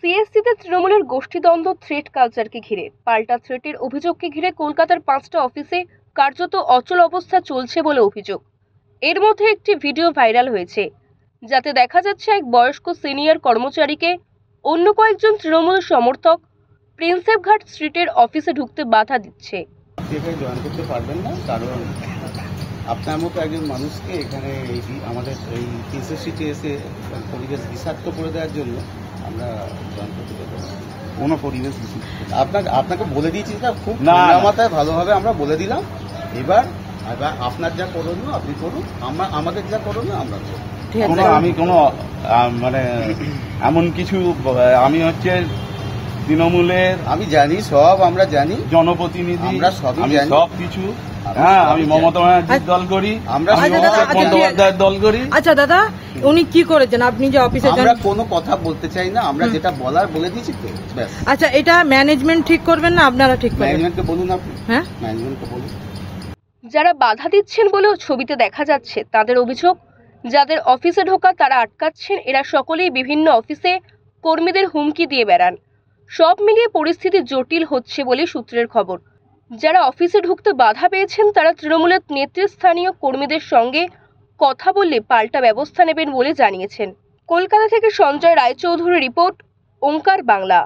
সিএসসিতে তৃণমূলের গোষ্ঠীদ্বন্দ্ব থ্রেট কালচারকে ঘিরে পাল্টা থ্রেটের অভিযোগকে ঘিরে কলকাতার 5টা অফিসে কার্যত অচল অবস্থা চলছে বলে অভিযোগ। এর মধ্যে একটি ভিডিও ভাইরাল হয়েছে, যাতে দেখা যাচ্ছে এক বয়স্ক সিনিয়র কর্মচারীকে অন্য কয়েকজন তৃণমূল সমর্থক প্রিন্সেপ ঘাট স্ট্রিটের অফিসে ঢুকতে বাধা দিচ্ছে। এখানে জয়েন করতে পারবেন না, কারণ আপনার মতো একজন মানুষকে এখানে আমাদের এই এসএসসিতে এসে পরিবেশ বিষাক্ত করে দেওয়ার জন্য আমরা জয়েন করতে দেবো কোনো পরিবেশ আপনাকে বলে দিয়েছি, খুব না মাথায় ভালোভাবে আমরা বলে দিলাম। এবার আপনার যা করণীয় আপনি করুন, আমাদের যা করণীয় আমরা করুন। আমি কোনো মানে এমন কিছু, আমি হচ্ছে তৃণমূলের, আমি জানি সব, আমরা জানি জনপ্রতিনিধি, আমরা সবই জানি সব কিছু। হ্যাঁ, আমি মমতা ব্যানার্জির দল করি, আমরা বন্দ্যোপাধ্যায়ের দল করি। আচ্ছা দাদা, উনি কি করেছেন? আপনি যে অফিসে আমরা কোনো কথা বলতে চাই না, আমরা যেটা বলার বলে দিয়েছি তো ব্যাস। আচ্ছা, এটা ম্যানেজমেন্ট ঠিক করবেন না আপনারা ঠিক করবেন? ম্যানেজমেন্টকে বলুন আপনি। হ্যাঁ, ম্যানেজমেন্টকে বলুন। যারা বাধা দিচ্ছেন বলেও ছবিতে দেখা যাচ্ছে, তাদের অভিযোগ যাদের অফিসে ঢোকা তারা আটকাচ্ছেন। এরা সকলেই বিভিন্ন অফিসে কর্মীদের হুমকি দিয়ে বেড়ান। সব মিলিয়ে পরিস্থিতি জটিল হচ্ছে বলে সূত্রের খবর। যারা অফিসে ঢুকতে বাধা পেয়েছেন তারা তৃণমূলের নেতৃস্থানীয় কর্মীদের সঙ্গে কথা বললে পাল্টা ব্যবস্থা নেবেন বলে জানিয়েছেন। কলকাতা থেকে সঞ্জয় রায়চৌধুরী রিপোর্ট, ওঙ্কার বাংলা।